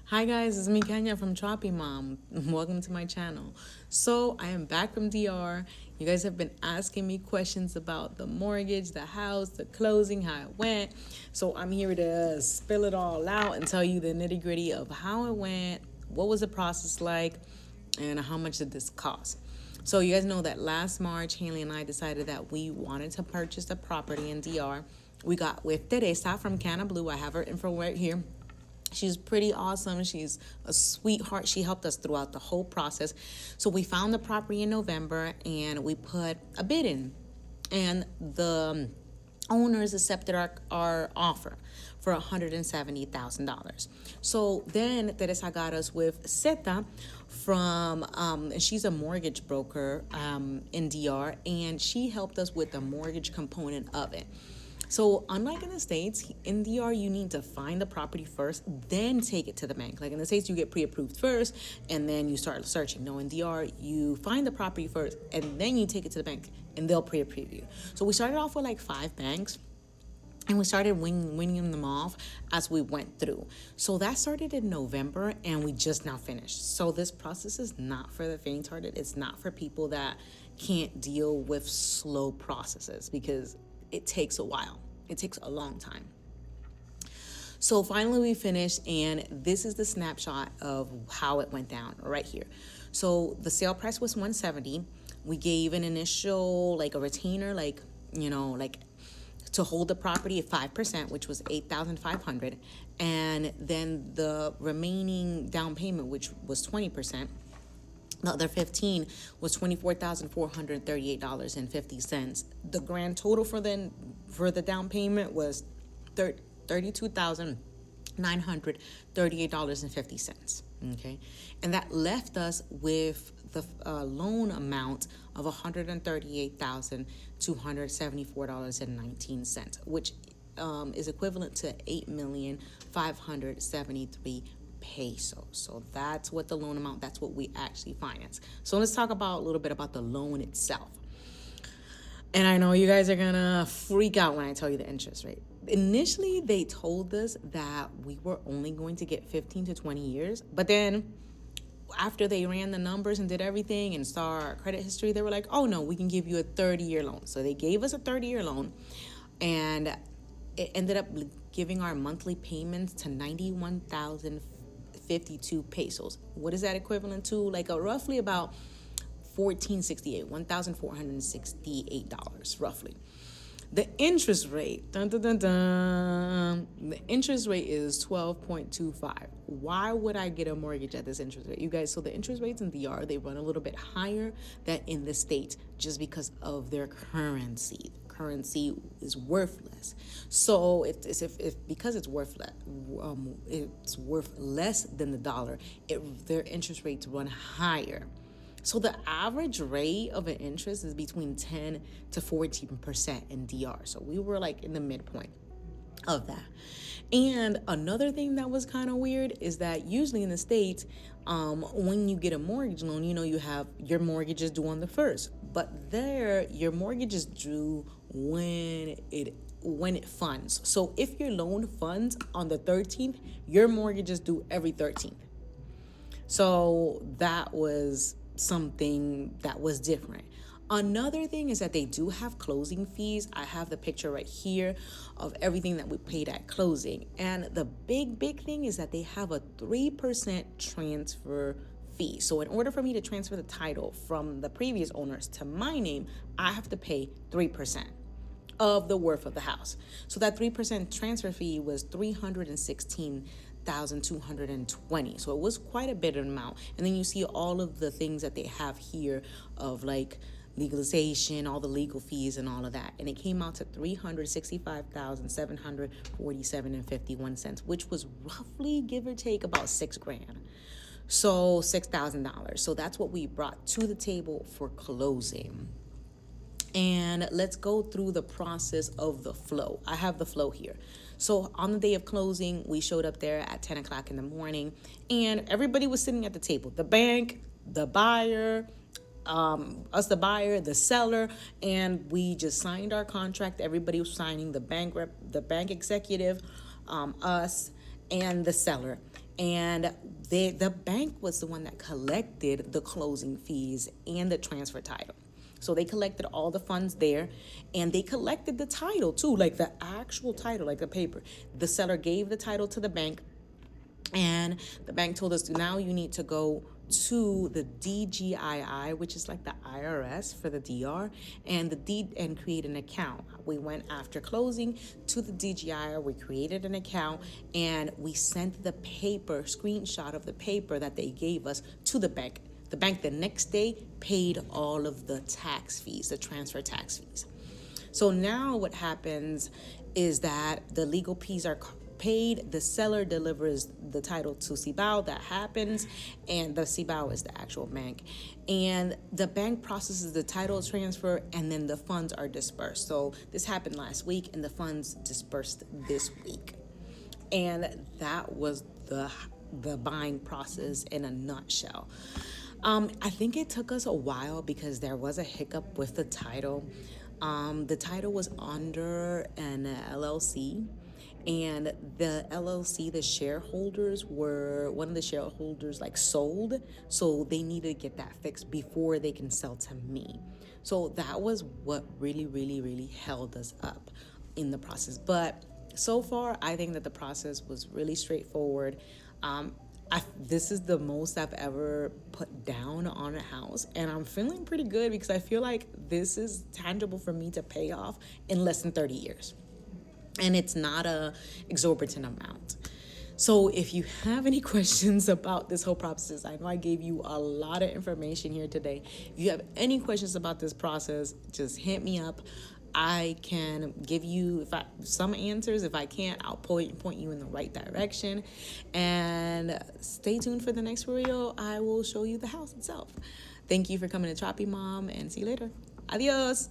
Hi guys, it's me Kenya from Choppy Mom. Welcome to my channel. So I am back from DR. You guys have been asking me questions about the mortgage, the house, the closing, how it went. So I'm here to spill it all out and tell you the nitty-gritty of how it went, what was the process like, and how much did this cost. So you guys know that last March, Haley and I decided that we wanted to purchase the property in DR. We got with Teresa from Canna Blue. I have her info right here. She's pretty awesome. She's a sweetheart. She helped us throughout the whole process. So we found the property in November and we put a bid in. And the owners accepted our offer for $170,000. So then Teresa got us with Zeta from, and she's a mortgage broker in DR, and she helped us with the mortgage component of it. So unlike in the States, in DR, you need to find the property first, then take it to the bank. Like in the States, you get pre-approved first, and then you start searching. No, in DR, you find the property first, and then you take it to the bank, and they'll pre-approve you. So we started off with like 5 banks, and we started winning them off as we went through. So that started in November, and we just now finished. So this process is not for the faint-hearted. It's not for people that can't deal with slow processes, because it takes a while. It takes a long time. So finally we finished, and this is the snapshot of how it went down right here. So the sale price was $170. We gave an initial, like a retainer, like to hold the property at 5%, which was $8,500, and then the remaining down payment, which was 20%. The other 15 was $24,438.50. The grand total for the down payment was $32,938.50. Okay, and that left us with the loan amount of $138,274.19, which is equivalent to $8,573,000 pesos. So that's what the loan amount, that's what we actually finance. So let's talk about a little bit about the loan itself. And I know you guys are gonna freak out when I tell you the interest rate. Initially, they told us that we were only going to get 15 to 20 years, but then after they ran the numbers and did everything and saw our credit history, they were like, oh no, we can give you a 30-year loan. So they gave us a 30-year loan, and it ended up giving our monthly payments to 91,052 pesos. What is that equivalent to? Like roughly about $1,468 roughly. The interest rate, the interest rate is 12.25. Why would I get a mortgage at this interest rate? You guys, so the interest rates in DR, they run a little bit higher than in the States just because of their currency. Currency is worthless. So because it's worth less than the dollar, their interest rates run higher. So the average rate of an interest is between 10 to 14% in DR. So we were like in the midpoint of that. And another thing that was kind of weird is that usually in the States, when you get a mortgage loan, you have your mortgage is due on the 1st, but there your mortgage is due when it funds. So if your loan funds on the 13th, your mortgage is due every 13th. So that was something that was different. Another thing is that they do have closing fees. I have the picture right here of everything that we paid at closing. And the big thing is that they have a 3% transfer fee. So in order for me to transfer the title from the previous owners to my name, I have to pay 3% of the worth of the house. So that 3% transfer fee was $316,220. So it was quite a bit of amount. And then you see all of the things that they have here of like legalization, all the legal fees and all of that. And it came out to $365,747.51, which was roughly, give or take, about $6,000. So $6,000. So that's what we brought to the table for closing. And let's go through the process of the flow. I have the flow here. So on the day of closing, we showed up there at 10 o'clock in the morning, and everybody was sitting at the table. The bank, the buyer, us, the buyer, the seller, and we just signed our contract. Everybody was signing, the bank rep, the bank executive, us, and the seller. And the bank was the one that collected the closing fees and the transfer title. So they collected all the funds there, and they collected the title too, like the actual title, like the paper. The seller gave the title to the bank, and the bank told us, now you need to go to the DGII, which is like the IRS for the DR, and create an account. We went after closing to the DGII, we created an account, and we sent the screenshot of the paper that they gave us to the bank. The bank the next day paid all of the tax fees, the transfer tax fees. So now what happens is that the legal fees are paid, the seller delivers the title to CBAO, that happens, and the CBAO is the actual bank. And the bank processes the title transfer, and then the funds are dispersed. So this happened last week, and the funds dispersed this week. And that was the buying process in a nutshell. I think it took us a while because there was a hiccup with the title. The title was under an LLC, and the LLC, the shareholders one of the shareholders sold, so they needed to get that fixed before they can sell to me. So that was what really, really, really held us up in the process. But so far, I think that the process was really straightforward. This is the most I've ever put down on a house, and I'm feeling pretty good because I feel like this is tangible for me to pay off in less than 30 years. And it's not a exorbitant amount. So if you have any questions about this whole process, I know I gave you a lot of information here today. If you have any questions about this process, just hit me up. I can give you some answers. If I can't, I'll point you in the right direction. And stay tuned for the next video. I will show you the house itself. Thank you for coming to Choppy Mom, and see you later. Adios.